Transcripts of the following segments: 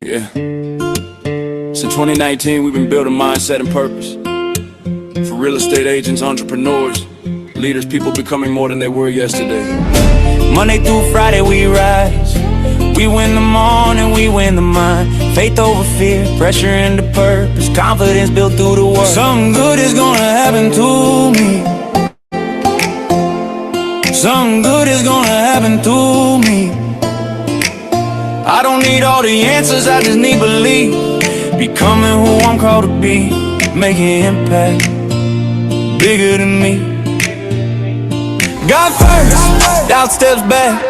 Yeah. Since 2019, we've been building mindset and purpose for real estate agents, entrepreneurs, leaders, people becoming more than they were yesterday. Monday through Friday we rise. We win the morning, we win the mind. Faith over fear, pressure into purpose, confidence built through the work. Something good is gonna happen to me. Something good is gonna happen to me. I don't need all the answers, I just need belief. Becoming who I'm called to be, making impact bigger than me. God first, doubt steps back.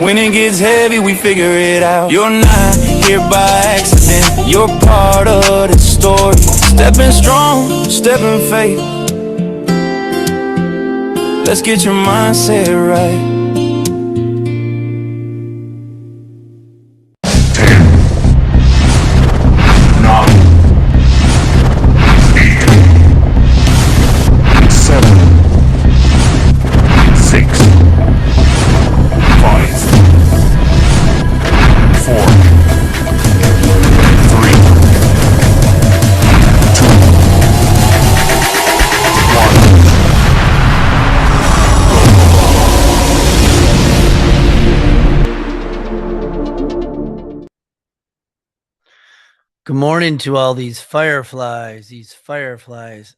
When it gets heavy, we figure it out. You're not here by accident, you're part of the story. Stepping strong, stepping faith. Let's get your mindset right. 10, 9, 8, 7, 6, 5, 4, 3, 2, 1. Good morning to all these fireflies,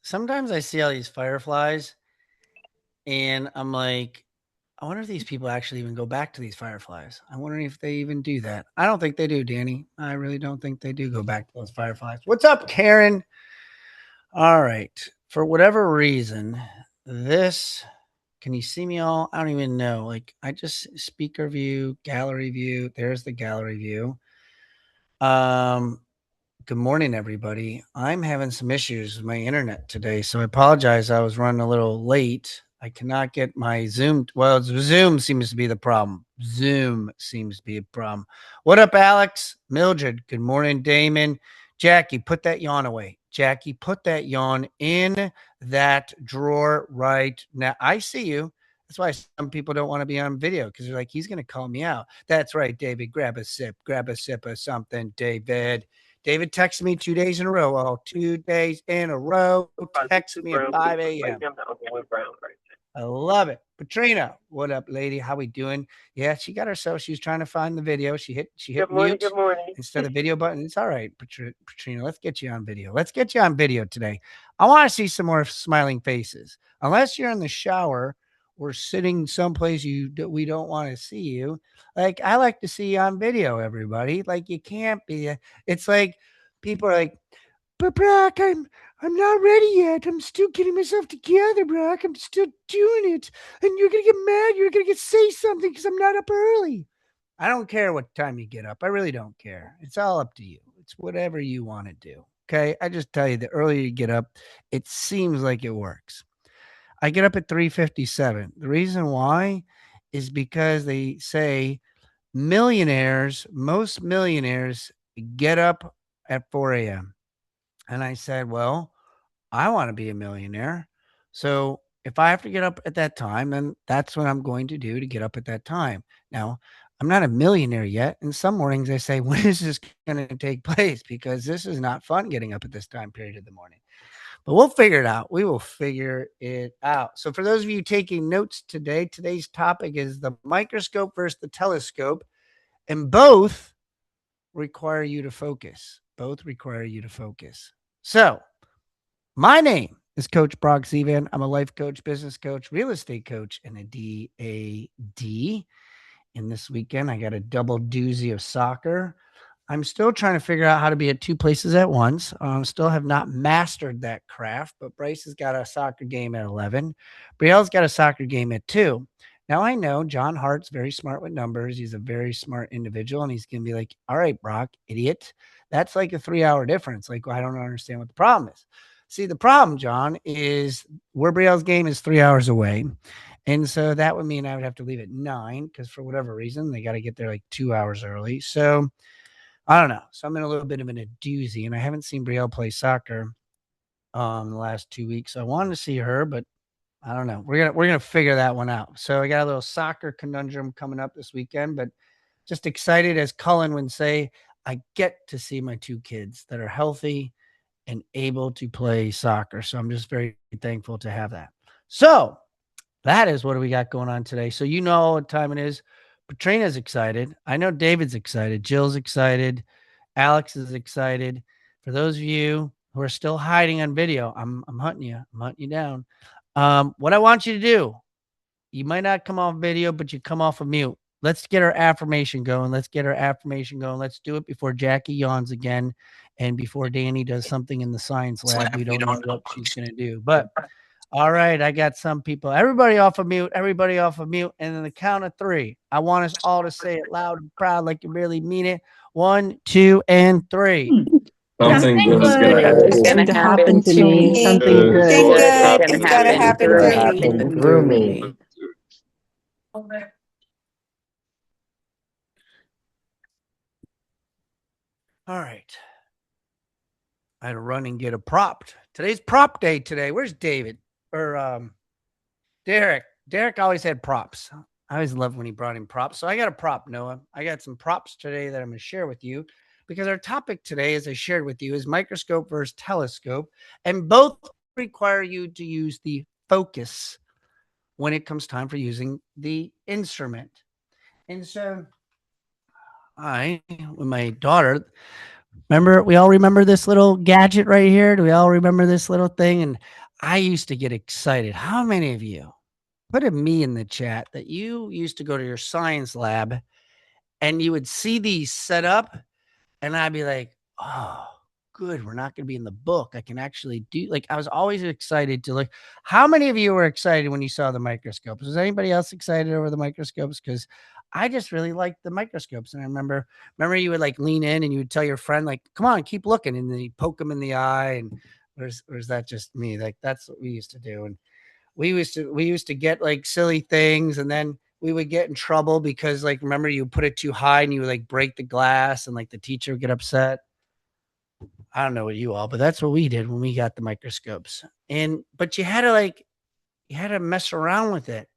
Sometimes I see all these fireflies and I'm like, I wonder if these people actually even go back to these fireflies. I'm wondering if they even do that. I don't think they do, Danny. I really don't think they do go back to those fireflies. What's up, Karen? All right. For whatever reason, can you see me all? I don't even know. Like, I just speaker view, gallery view. There's the gallery view. Good morning, everybody. I'm having some issues with my internet today, so I apologize. I was running a little late. I cannot get my Zoom. Well, Zoom seems to be the problem. What up, Alex? Mildred, good morning, Damon. Jackie, put that yawn away. Jackie, put that yawn in that drawer right now. I see you. That's why some people don't want to be on video because they're like, he's going to call me out. That's right, David. Grab a sip of something, David. David texted me 2 days in a row. 2 days in a row. Text me at 5 a.m. I love it. Katrina, what up, lady? How we doing? Yeah, she got herself. She was trying to find the video. She hit mute instead of the video button. It's all right, Katrina. Let's get you on video. Let's get you on video today. I want to see some more smiling faces. Unless you're in the shower or sitting someplace we don't want to see you. Like, I like to see you on video, everybody. Like, you can't be. It's like people are like, but Brock, I'm not ready yet. I'm still getting myself together, Brock. I'm still doing it. And you're going to get mad. You're going to say something because I'm not up early. I don't care what time you get up. I really don't care. It's all up to you. It's whatever you want to do. Okay. I just tell you, the earlier you get up, it seems like it works. I get up at 3:57. The reason why is because they say most millionaires get up at 4 a.m. And I said, well, I want to be a millionaire. So if I have to get up at that time, then that's what I'm going to do to get up at that time. Now, I'm not a millionaire yet. And some mornings I say, when is this going to take place? Because this is not fun getting up at this time period of the morning. But we'll figure it out. We will figure it out. So for those of you taking notes today, today's topic is the microscope versus the telescope. And both require you to focus. So my name is Coach Brock Zevan. I'm a life coach, business coach, real estate coach, and a DAD. And this weekend, I got a double doozy of soccer. I'm still trying to figure out how to be at two places at once. Still have not mastered that craft, but Bryce has got a soccer game at 11. Brielle's got a soccer game at 2. Now, I know John Hart's very smart with numbers. He's a very smart individual, and he's going to be like, all right, Brock, idiot. That's like a 3-hour difference. Like, well, I don't understand what the problem is. See, the problem, John, is where Brielle's game is 3 hours away. And so that would mean I would have to leave at 9 because for whatever reason, they got to get there like 2 hours early. So I don't know. So I'm in a little bit of a doozy, and I haven't seen Brielle play soccer the last 2 weeks. So I wanted to see her, but I don't know. We're gonna figure that one out. So I got a little soccer conundrum coming up this weekend, but just excited, as Cullen would say. I get to see my 2 kids that are healthy and able to play soccer. So I'm just very thankful to have that. So that is what we got going on today. So you know what time it is. Patrina's excited. I know David's excited. Jill's excited. Alex is excited. For those of you who are still hiding on video, I'm hunting you. I'm hunting you down. What I want you to do, you might not come off video, but you come off of mute. Let's get our affirmation going. Let's do it before Jackie yawns again and before Danny does something in the science lab. We don't know what she's going to do. But all right, I got some people. Everybody off of mute. Everybody off of mute. And then the count of 3. I want us all to say it loud and proud like you really mean it. 1, 2, and 3. Something good is going to happen to me. Something good is going to happen through me. All right. I had to run and get a prop. Today's prop day today. Where's David? Or Derek. Derek always had props. I always loved when he brought in props. So I got a prop, Noah. I got some props today that I'm going to share with you because our topic today, as I shared with you, is microscope versus telescope. And both require you to use the focus when it comes time for using the instrument. And so with my daughter, we all remember this little gadget right here? Do we all remember this little thing? And I used to get excited. How many of you, put a me in the chat, that you used to go to your science lab and you would see these set up and I'd be like, oh, good. We're not going to be in the book. I can actually do, like, I was always excited to look. How many of you were excited when you saw the microscopes? Was anybody else excited over the microscopes? Because I just really liked the microscopes. And I remember you would like lean in and you would tell your friend, like, come on, keep looking. And then you poke them in the eye. And or is that just me? Like, that's what we used to do. And we used to get like silly things. And then we would get in trouble because, like, remember, you put it too high and you would like break the glass and like the teacher would get upset. I don't know what you all, but that's what we did when we got the microscopes. But you had to mess around with it.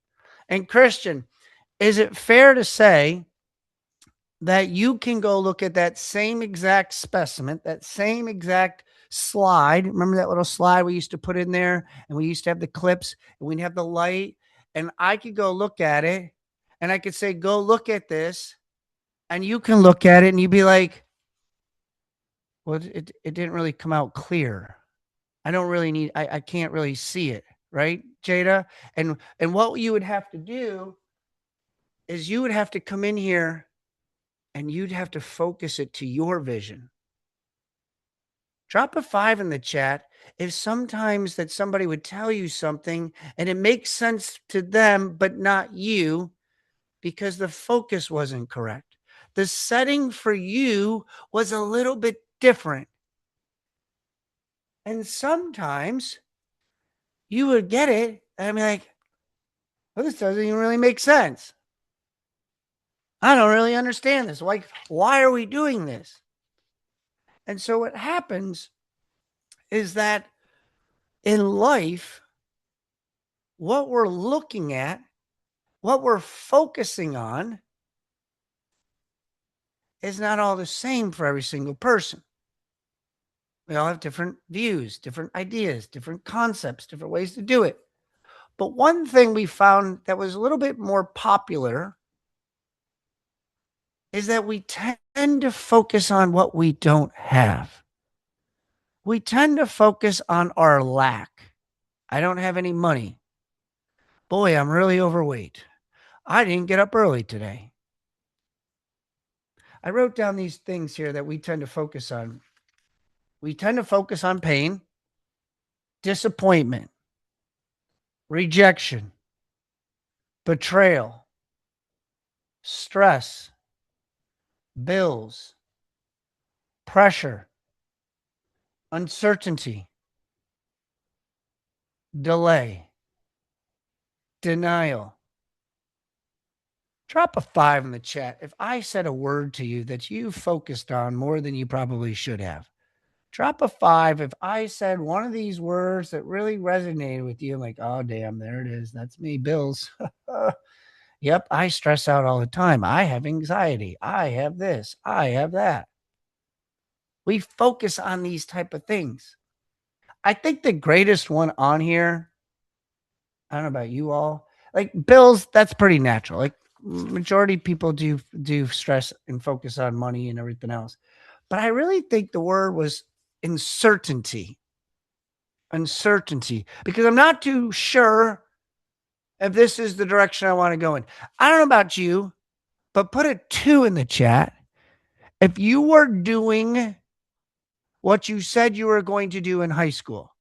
And Christian, is it fair to say that you can go look at that same exact specimen, that same exact slide? Remember that little slide we used to put in there, and we used to have the clips and we'd have the light, and I could go look at it and I could say, go look at this. And you can look at it and you'd be like, well, it didn't really come out clear. I can't really see it. Right, Jada? And what you would have to do is you would have to come in here and you'd have to focus it to your vision. Drop a 5 in the chat if sometimes that somebody would tell you something and it makes sense to them, but not you, because the focus wasn't correct. The setting for you was a little bit different. And sometimes you would get it and be like, well, this doesn't even really make sense. I don't really understand this. Like, why are we doing this? And so what happens is that in life, what we're looking at, what we're focusing on, is not all the same for every single person. We all have different views, different ideas, different concepts, different ways to do it. But one thing we found that was a little bit more popular is that we tend to focus on what we don't have. We tend to focus on our lack. I don't have any money. Boy, I'm really overweight. I didn't get up early today. I wrote down these things here that we tend to focus on. We tend to focus on pain, disappointment, rejection, betrayal, stress, bills, pressure, uncertainty, delay, denial. Drop a 5 in the chat if I said a word to you that you focused on more than you probably should have. Drop a 5 if I said one of these words that really resonated with you. Like, oh, damn, there it is. That's me, bills. Yep, I stress out all the time. I have anxiety. I have this. I have that. We focus on these type of things. I think the greatest one on here, I don't know about you all, like bills, that's pretty natural. Like majority of people do stress and focus on money and everything else. But I really think the word was uncertainty. Uncertainty. Because I'm not too sure if this is the direction I want to go in. I don't know about you, but put a 2 in the chat. If you were doing what you said you were going to do in high school,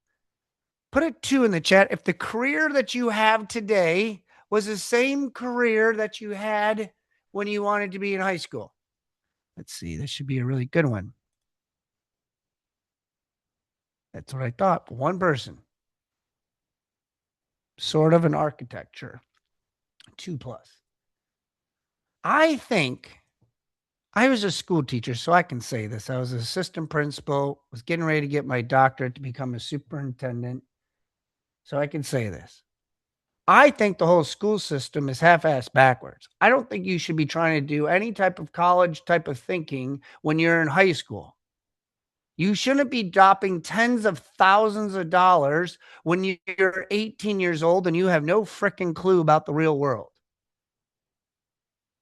put a 2 in the chat. If the career that you have today was the same career that you had when you wanted to be in high school. Let's see. This should be a really good one. That's what I thought. One person. Sort of an architecture. 2+. I think I was a school teacher, so I can say this. I was an assistant principal, was getting ready to get my doctorate to become a superintendent. So I can say this. I think the whole school system is half-assed backwards. I don't think you should be trying to do any type of college type of thinking when you're in high school. You shouldn't be dropping tens of thousands of dollars when you're 18 years old and you have no freaking clue about the real world.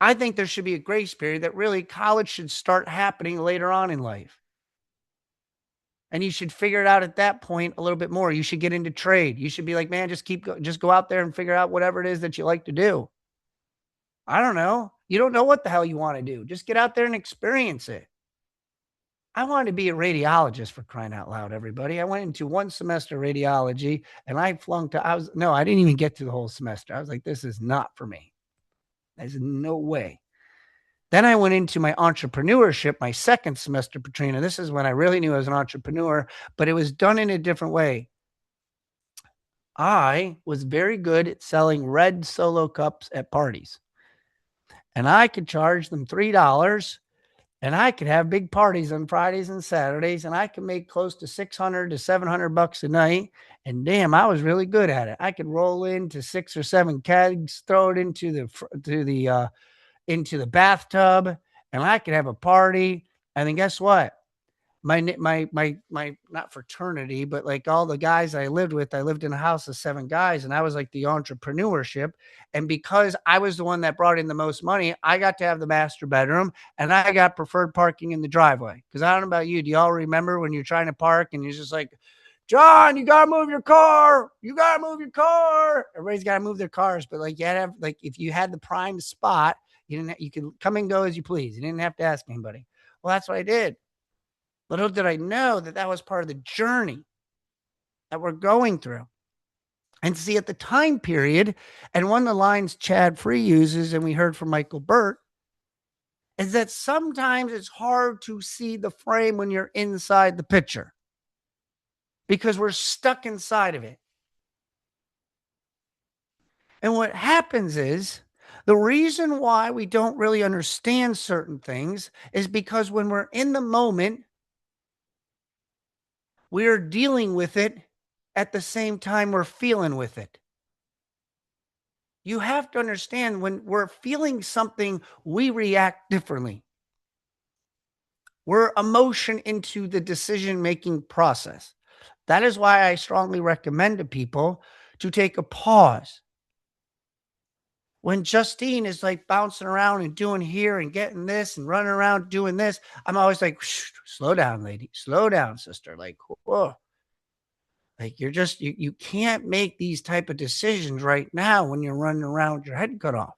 I think there should be a grace period that really college should start happening later on in life. And you should figure it out at that point a little bit more. You should get into trade. You should be like, man, just go out there and figure out whatever it is that you like to do. I don't know. You don't know what the hell you want to do. Just get out there and experience it. I wanted to be a radiologist, for crying out loud, everybody. I went into one semester radiology and I flunked. I didn't even get to the whole semester. I was like, this is not for me. There's no way. Then I went into my entrepreneurship, my second semester, Patrina. This is when I really knew I was an entrepreneur, but it was done in a different way. I was very good at selling red Solo cups at parties. And I could charge them $3, and I could have big parties on Fridays and Saturdays, and I could make close to $600 to $700 a night. And damn, I was really good at it. I could roll into 6 or 7 kegs, throw it into the bathtub, and I could have a party. And then guess what? My not fraternity, but like all the guys I lived with, I lived in a house of 7 guys, and I was like the entrepreneurship. And because I was the one that brought in the most money, I got to have the master bedroom, and I got preferred parking in the driveway. Because I don't know about you. Do y'all remember when you're trying to park and you're just like, John, you got to move your car. You got to move your car. Everybody's got to move their cars. But like, you had to have, like, if you had the prime spot, you could come and go as you please. You didn't have to ask anybody. Well, that's what I did. Little did I know that was part of the journey that we're going through. And see, at the time period, and one of the lines Chad Free uses, and we heard from Michael Burt, is that sometimes it's hard to see the frame when you're inside the picture because we're stuck inside of it. And what happens is, the reason why we don't really understand certain things is because when we're in the moment, we are dealing with it at the same time we're feeling with it. You have to understand, when we're feeling something, we react differently. We're emotion into the decision-making process. That is why I strongly recommend to people to take a pause. When Justine is like bouncing around and doing here and getting this and running around doing this, I'm always like, slow down, lady. Slow down, sister. Like, whoa. Like, you can't make these type of decisions right now when you're running around with your head cut off.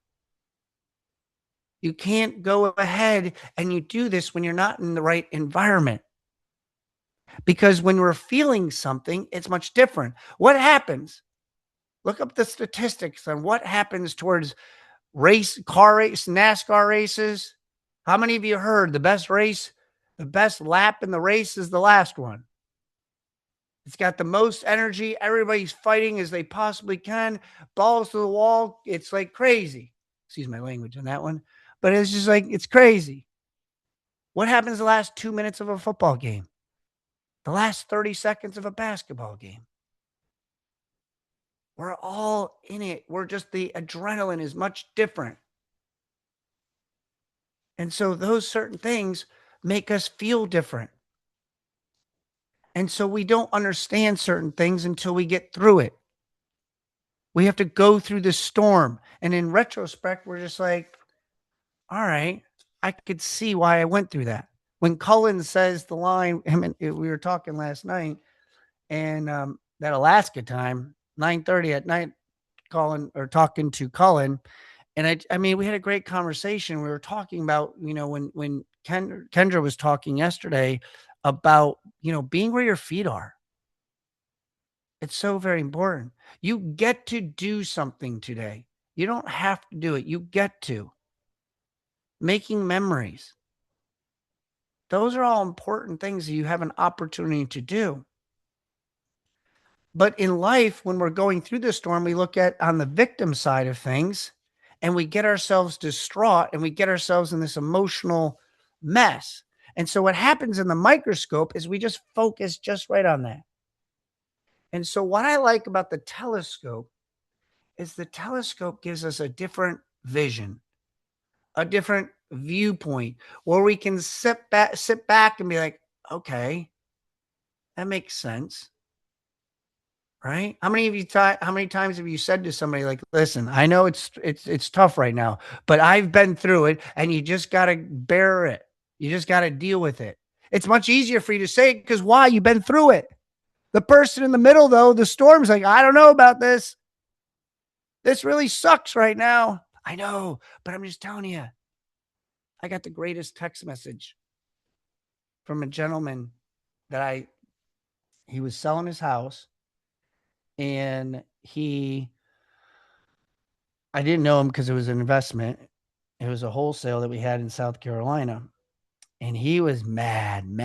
You can't go ahead and you do this when you're not in the right environment. Because when we're feeling something, it's much different. What happens? Look up the statistics on what happens towards car race, NASCAR races. How many of you heard the best lap in the race is the last one? It's got the most energy. Everybody's fighting as they possibly can. Balls to the wall. It's like crazy. Excuse my language on that one. But it's just like, it's crazy. What happens the last 2 minutes of a football game? The last 30 seconds of a basketball game? We're all in it. The adrenaline is much different. And so those certain things make us feel different. And so we don't understand certain things until we get through it. We have to go through the storm. And in retrospect, we're just like, all right, I could see why I went through that. When Cullen says the line, we were talking last night, and that Alaska time, 9:30 at night, talking to Cullen. And I mean, we had a great conversation. We were talking about, when Kendra was talking yesterday about, being where your feet are. It's so very important. You get to do something today. You don't have to do it. You get to. Making memories. Those are all important things that you have an opportunity to do. But in life, when we're going through the storm, we look at on the victim side of things and we get ourselves distraught and we get ourselves in this emotional mess. And so what happens in the microscope is we just focus just right on that. And so what I like about the telescope is the telescope gives us a different vision, a different viewpoint where we can sit back and be like, okay, that makes sense. Right? How many times have you said to somebody like, listen, I know it's tough right now, but I've been through it and you just got to bear it. You just got to deal with it. It's much easier for you to say it because why? You've been through it. The person in the middle, though, the storm's like, I don't know about this. This really sucks right now. I know, but I'm just telling you, I got the greatest text message from a gentleman that he was selling his house. And I didn't know him because it was an investment. It was a wholesale that we had in South Carolina. And he was mad. And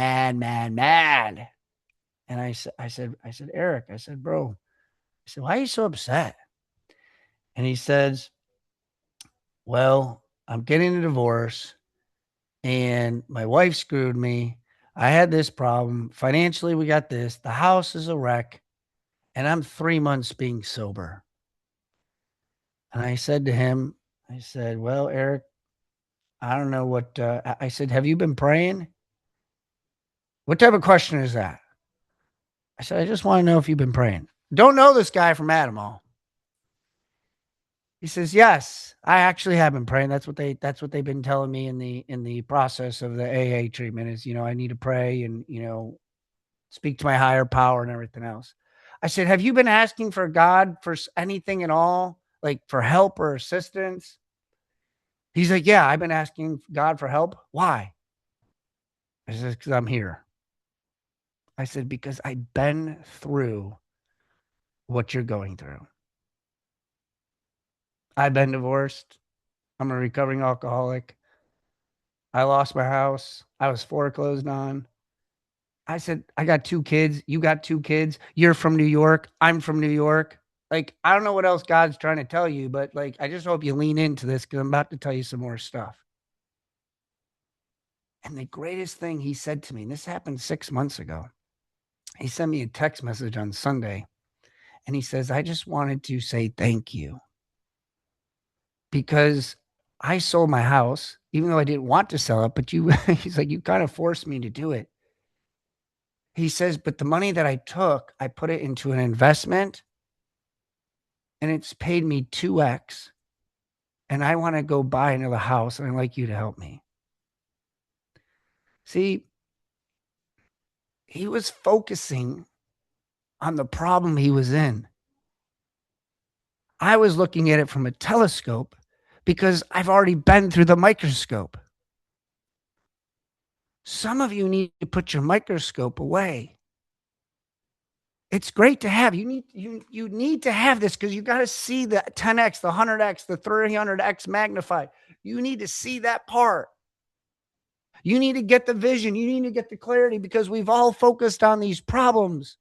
I said, Eric, I said, bro, I said, why are you so upset? And he says, well, I'm getting a divorce and my wife screwed me. I had this problem. Financially, we got this. The house is a wreck. And I'm 3 months being sober. And I said to him, I said, well, Eric, I don't know what, I said, have you been praying? What type of question is that? I said, I just want to know if you've been praying. Don't know this guy from Adamo. He says, yes, I actually have been praying. That's what they've been telling me in the process of the AA treatment is, I need to pray and, speak to my higher power and everything else. I said, have you been asking for God for anything at all? Like for help or assistance? He's like, yeah, I've been asking God for help. Why? I said, because I'm here. I said, because I've been through what you're going through. I've been divorced. I'm a recovering alcoholic. I lost my house. I was foreclosed on. I said, I got 2 kids. You got 2 kids. You're from New York. I'm from New York. Like, I don't know what else God's trying to tell you, but like, I just hope you lean into this because I'm about to tell you some more stuff. And the greatest thing he said to me, and this happened 6 months ago, he sent me a text message on Sunday and he says, I just wanted to say thank you because I sold my house, even though I didn't want to sell it, but he's like, you kind of forced me to do it. He says, but the money that I took, I put it into an investment and it's paid me 2x. And I want to go buy another house and I'd like you to help me. See, he was focusing on the problem he was in. I was looking at it from a telescope because I've already been through the microscope. Some of you need to put your microscope away. It's great to have. You need to have this because you got to see the 10x, the 100x, the 300x magnified. You need to see that part. You need to get the vision. You need to get the clarity because we've all focused on these problems.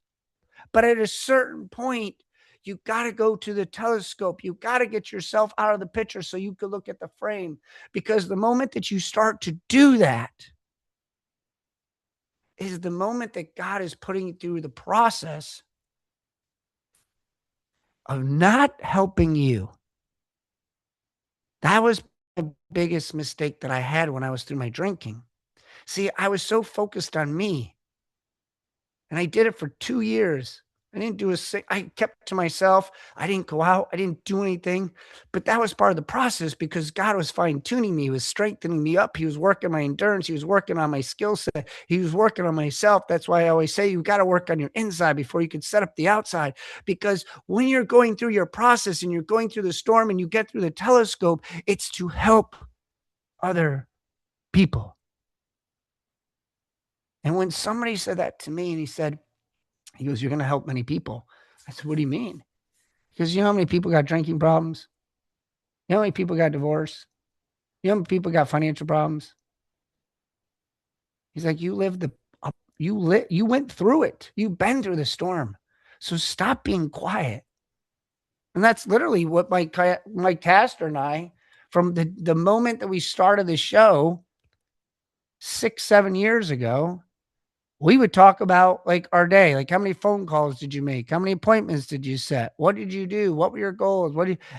But at a certain point, you got to go to the telescope. You got to get yourself out of the picture so you can look at the frame. Because the moment that you start to do that is the moment that God is putting you through the process of not helping you. That was the biggest mistake that I had when I was through my drinking. See, I was so focused on me. And I did it for 2 years. I didn't do I kept to myself. I didn't go out. I didn't do anything. But that was part of the process because God was fine tuning me. He was strengthening me up. He was working my endurance. He was working on my skill set. He was working on myself. That's why I always say you got to work on your inside before you can set up the outside. Because when you're going through your process and you're going through the storm and you get through the telescope, it's to help other people. And when somebody said that to me and he goes, you're going to help many people. I said, what do you mean? Because you know how many people got drinking problems? You know how many people got divorced? You know how many people got financial problems? He's like, you went through it. You've been through the storm. So stop being quiet. And that's literally what Mike Castor and I, from the moment that we started the show 6-7 years ago, we would talk about like our day, like how many phone calls did you make? How many appointments did you set? What did you do? What were your goals?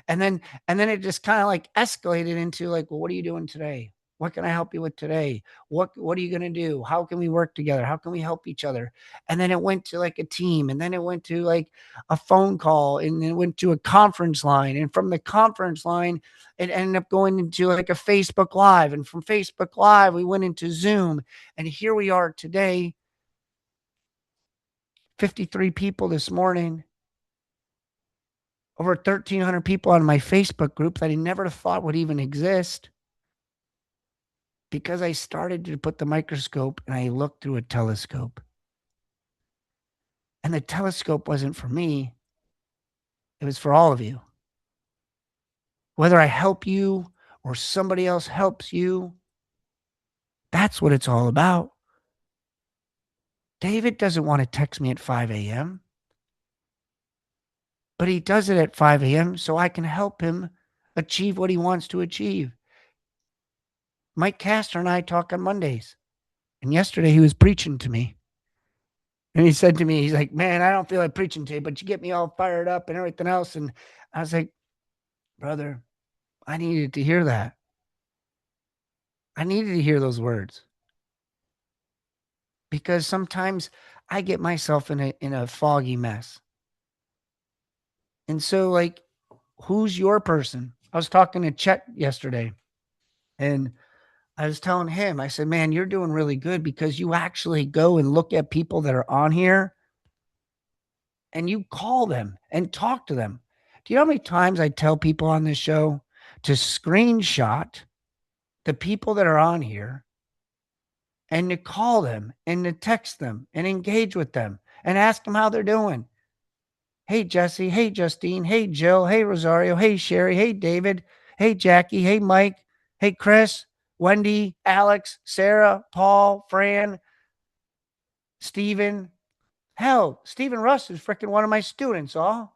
And then it just kind of like escalated into like, well, what are you doing today? What can I help you with today? What are you going to do? How can we work together? How can we help each other? And then it went to like a team, and then it went to like a phone call, and then it went to a conference line. And from the conference line, it ended up going into like a Facebook Live. And from Facebook Live, we went into Zoom. And here we are today. 53 people this morning, over 1,300 people on my Facebook group that I never thought would even exist, because I started to put the microscope and I looked through a telescope. And the telescope wasn't for me. It was for all of you. Whether I help you or somebody else helps you, that's what it's all about. David doesn't want to text me at 5 a.m., but he does it at 5 a.m. so I can help him achieve what he wants to achieve. Mike Castor and I talk on Mondays. And yesterday he was preaching to me. And he said to me, he's like, man, I don't feel like preaching to you, but you get me all fired up and everything else. And I was like, brother, I needed to hear that. I needed to hear those words. Because sometimes I get myself in a foggy mess. And so, like, who's your person? I was talking to Chet yesterday, and I was telling him, I said, man, you're doing really good because you actually go and look at people that are on here and you call them and talk to them. Do you know how many times I tell people on this show to screenshot the people that are on here and to call them and to text them and engage with them and ask them how they're doing? Hey, Jesse. Hey, Justine. Hey, Jill. Hey, Rosario. Hey, Sherry. Hey, David. Hey, Jackie. Hey, Mike. Hey, Chris, Wendy, Alex, Sarah, Paul, Fran, Stephen. Hell, Stephen Russ is freaking one of my students, all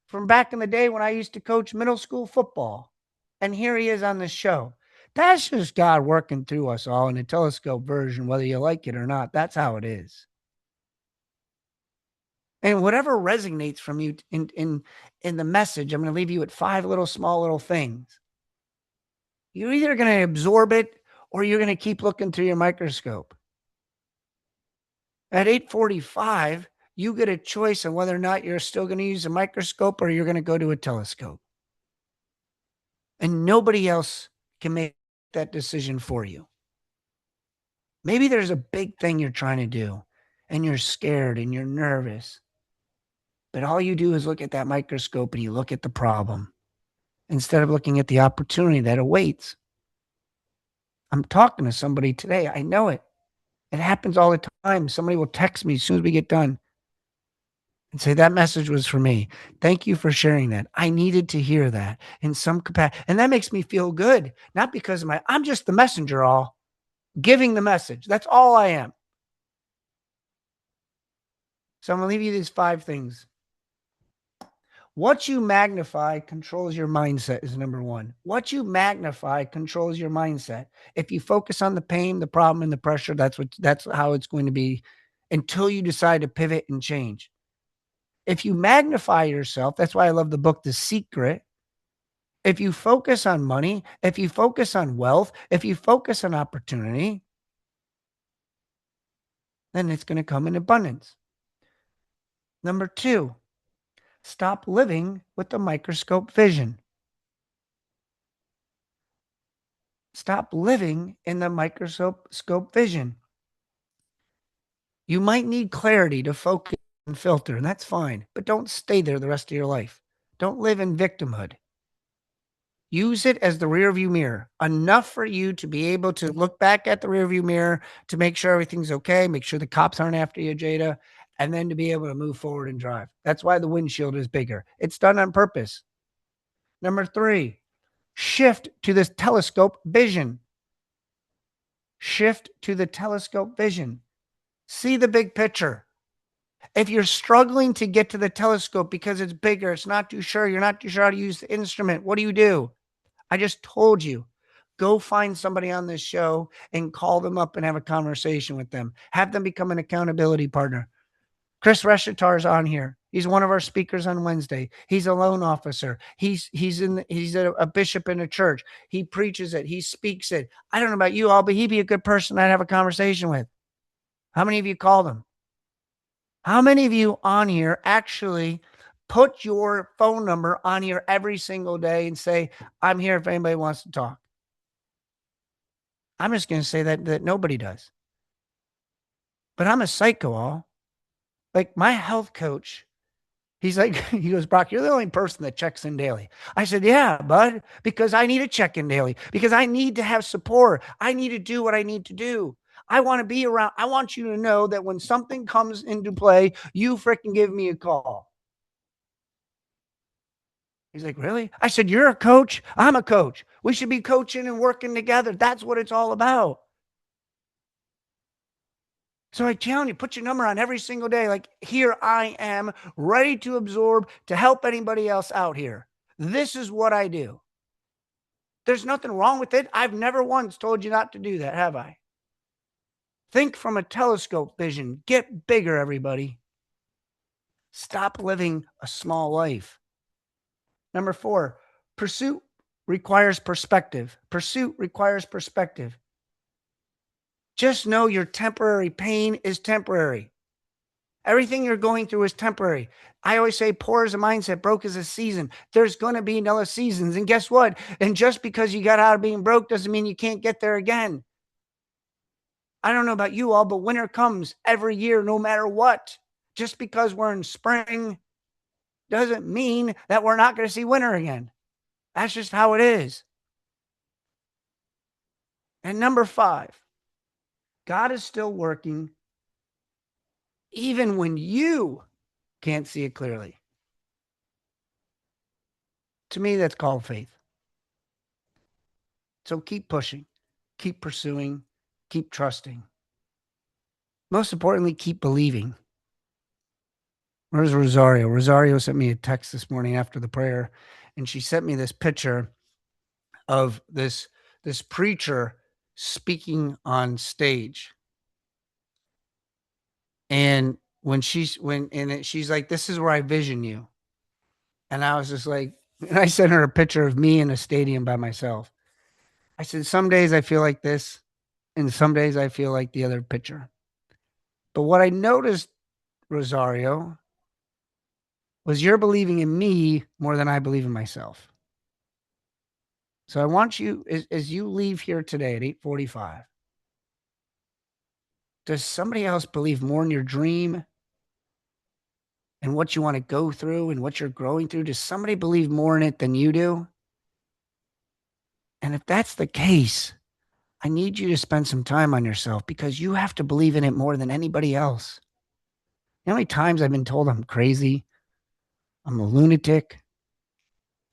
from back in the day when I used to coach middle school football. And here he is on the show. That's just God working through us all in a telescope version, whether you like it or not. That's how it is. And whatever resonates from you in the message, I'm going to leave you with 5 small little things. You're either going to absorb it or you're going to keep looking through your microscope. At 8:45, you get a choice on whether or not you're still going to use a microscope or you're going to go to a telescope. And nobody else can make that decision for you. Maybe there's a big thing you're trying to do and you're scared and you're nervous. But all you do is look at that microscope and you look at the problem instead of looking at the opportunity that awaits. I'm talking to somebody today. I know it. It happens all the time. Somebody will text me as soon as we get done and say, that message was for me. Thank you for sharing that. I needed to hear that in some capacity. And that makes me feel good. Not because I'm just the messenger, all giving the message. That's all I am. So I'm going to leave you these 5 things. What you magnify controls your mindset is number 1. What you magnify controls your mindset. If you focus on the pain, the problem, and the pressure, that's how it's going to be until you decide to pivot and change. If you magnify yourself, that's why I love the book, The Secret. If you focus on money, if you focus on wealth, if you focus on opportunity, then it's going to come in abundance. Number 2, stop living with the microscope vision. Stop living in the microscope vision. You might need clarity to focus and filter, and that's fine, but don't stay there the rest of your life. Don't live in victimhood. Use it as the rearview mirror, enough for you to be able to look back at the rearview mirror to make sure everything's okay, make sure the cops aren't after you, Jada, and then to be able to move forward and drive. That's why the windshield is bigger. It's done on purpose. Number 3, shift to this telescope vision. Shift to the telescope vision. See the big picture. If you're struggling to get to the telescope because it's bigger, it's not too sure, you're not too sure how to use the instrument, what do? I just told you, go find somebody on this show and call them up and have a conversation with them. Have them become an accountability partner. Chris Reshitar's on here. He's one of our speakers on Wednesday. He's a loan officer. He's a bishop in a church. He preaches it. He speaks it. I don't know about you all, but he'd be a good person I'd have a conversation with. How many of you called him? How many of you on here actually put your phone number on here every single day and say, I'm here if anybody wants to talk? I'm just going to say that nobody does. But I'm a psycho all. Like my health coach, he's like, he goes, Brock, you're the only person that checks in daily. I said, yeah, bud, because I need to check in daily, because I need to have support. I need to do what I need to do. I want to be around. I want you to know that when something comes into play, you freaking give me a call. He's like, really? I said, you're a coach. I'm a coach. We should be coaching and working together. That's what it's all about. So I challenge you, put your number on every single day. Like, here I am, ready to absorb, to help anybody else out here. This is what I do. There's nothing wrong with it. I've never once told you not to do that, have I? Think from a telescope vision. Get bigger, everybody. Stop living a small life. Number 4, pursuit requires perspective. Pursuit requires perspective. Just know your temporary pain is temporary. Everything you're going through is temporary. I always say poor is a mindset, broke is a season. There's going to be another seasons. And guess what? And just because you got out of being broke doesn't mean you can't get there again. I don't know about you all, but winter comes every year, no matter what. Just because we're in spring doesn't mean that we're not going to see winter again. That's just how it is. And number 5, God is still working even when you can't see it clearly. To me, that's called faith. So keep pushing, keep pursuing, keep trusting. Most importantly, keep believing. Where's Rosario? Rosario sent me a text this morning after the prayer, and she sent me this picture of this preacher speaking on stage. And she's like, this is where I vision you. And I was just like, and I sent her a picture of me in a stadium by myself. I said, some days I feel like this, and some days I feel like the other picture. But what I noticed, Rosario, was you're believing in me more than I believe in myself. So I want you, as you leave here today at 8:45, does somebody else believe more in your dream and what you want to go through and what you're growing through? Does somebody believe more in it than you do? And if that's the case, I need you to spend some time on yourself, because you have to believe in it more than anybody else. You know how many times I've been told I'm crazy? I'm a lunatic.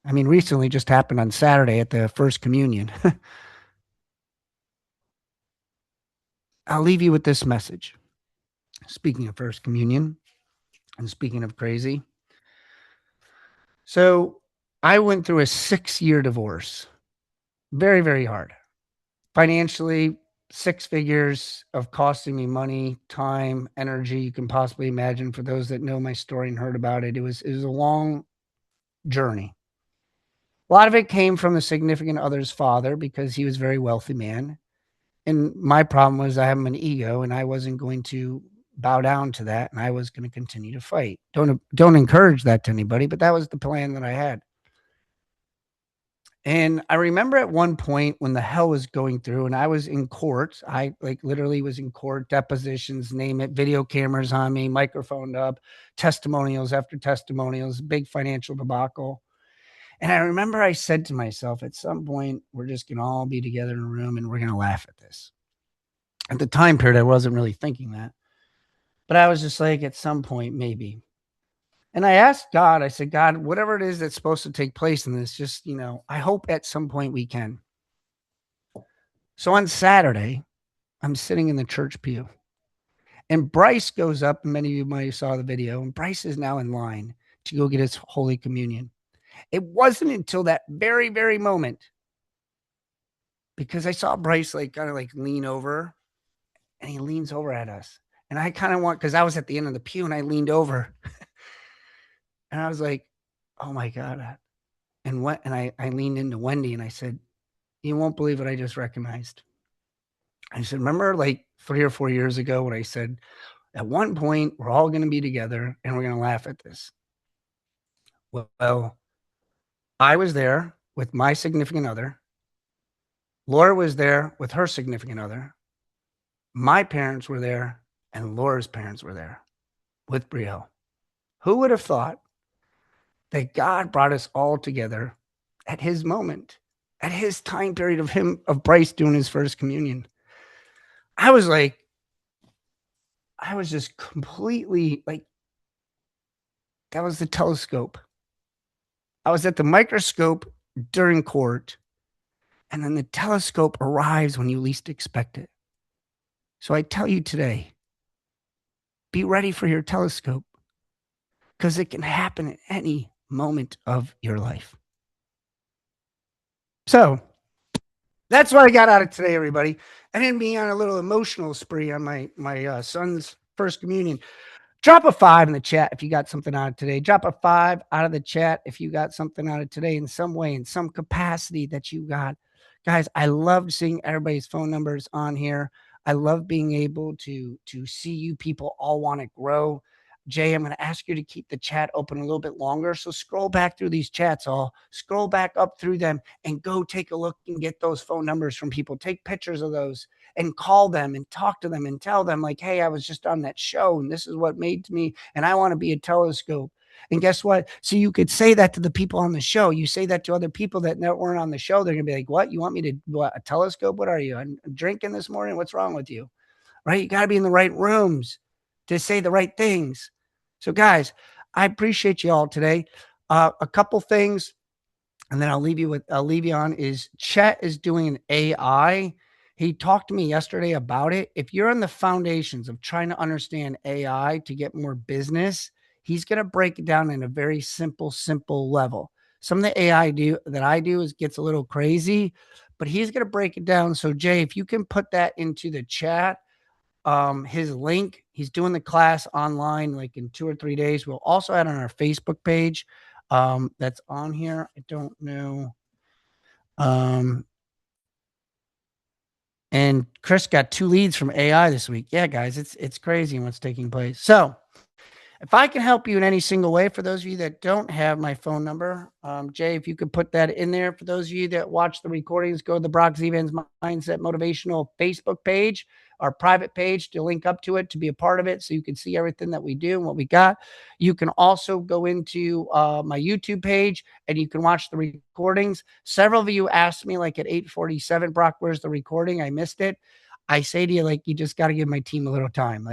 I mean, recently just happened on Saturday at the First Communion. I'll leave you with this message. Speaking of First Communion and speaking of crazy. So I went through a 6-year divorce. Very, very hard. Financially, 6 figures of costing me money, time, energy. You can possibly imagine, for those that know my story and heard about it. It was a long journey. A lot of it came from the significant other's father, because he was a very wealthy man. And my problem was I have an ego, and I wasn't going to bow down to that, and I was going to continue to fight. Don't encourage that to anybody, but that was the plan that I had. And I remember at one point when the hell was going through and I was in court, I literally was in court, depositions, name it, video cameras on me, microphoned up, testimonials after testimonials, big financial debacle. And I remember I said to myself, at some point, we're just going to all be together in a room and we're going to laugh at this. At the time period, I wasn't really thinking that, but I was just like, at some point, maybe. And I asked God, I said, God, whatever it is that's supposed to take place in this, just, I hope at some point we can. So on Saturday, I'm sitting in the church pew and Bryce goes up. And many of you might have saw the video, and Bryce is now in line to go get his Holy Communion. It wasn't until that very, very moment, because I saw Bryce kind of lean over, and he leans over at us. And I kind of because I was at the end of the pew and I leaned over and I was like, oh my God. And I leaned into Wendy and I said, you won't believe what I just recognized. I said, remember 3 or 4 years ago when I said, at one point, we're all going to be together and we're going to laugh at this. Well, I was there with my significant other. Laura was there with her significant other. My parents were there and Laura's parents were there with Brielle. Who would have thought that God brought us all together at his moment, at his time period of Bryce doing his first communion? I was just completely that was the telescope. I was at the microscope during court, and then the telescope arrives when you least expect it. So I tell you today, be ready for your telescope, because it can happen at any moment of your life. So that's what I got out of today, everybody. I didn't be on a little emotional spree on my son's first communion. Drop a 5 in the chat if you got something out of today. Drop a 5 out of the chat if you got something out of today in some way, in some capacity that you got. Guys, I loved seeing everybody's phone numbers on here. I love being able to see you people all want to grow. Jay, I'm going to ask you to keep the chat open a little bit longer. So scroll back through these chats, scroll back up through them and go take a look and get those phone numbers from people. Take pictures of those and call them and talk to them and tell them hey, I was just on that show and this is what made me, and I want to be a telescope. And guess what? So you could say that to the people on the show. You say that to other people that weren't on the show. They're going to be like, what? You want me to, what, a telescope? What are you? I'm drinking this morning? What's wrong with you? Right? You got to be in the right rooms to say the right things. So guys, I appreciate you all today. A couple things, and then I'll leave you on is Chet is doing an AI. He talked to me yesterday about it. If you're on the foundations of trying to understand AI to get more business, he's going to break it down in a very simple level. Some of the AI that I do gets a little crazy, but he's going to break it down. So Jay, if you can put that into the chat, his link, he's doing the class online in 2 or 3 days. We'll also add on our Facebook page. That's on here. I don't know. And Chris got 2 leads from AI this week. Yeah, guys, it's crazy what's taking place. So if I can help you in any single way, for those of you that don't have my phone number, Jay, if you could put that in there. For those of you that watch the recordings, go to the Brock Zevan's Mindset Motivational Facebook page, our private page, to link up to it, to be a part of it, so you can see everything that we do and what we got. You can also go into my YouTube page and you can watch the recordings. Several of you asked me at 8:47, Brock, where's the recording? I missed it. I say to you, you just got to give my team a little time.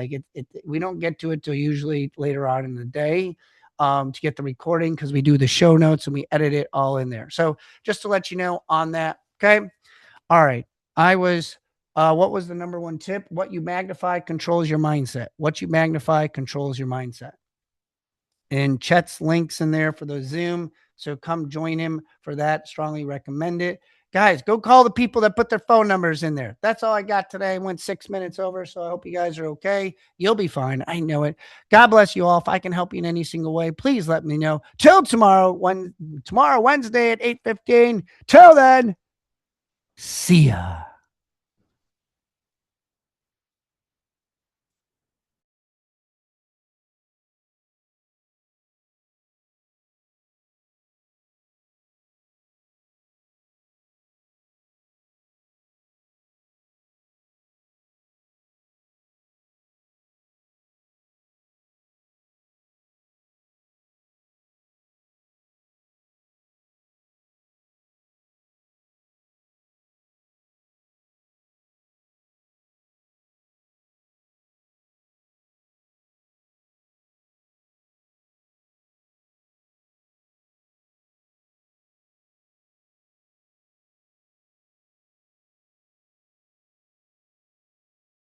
We don't get to it till usually later on in the day to get the recording, because we do the show notes and we edit it all in there. So just to let you know on that. Okay. All right. What was the number 1 tip? What you magnify controls your mindset. What you magnify controls your mindset. And Chet's links in there for the Zoom. So come join him for that. Strongly recommend it. Guys, go call the people that put their phone numbers in there. That's all I got today. I went 6 minutes over, so I hope you guys are okay. You'll be fine. I know it. God bless you all. If I can help you in any single way, please let me know. Till tomorrow, Wednesday at 8:15. Till then, see ya.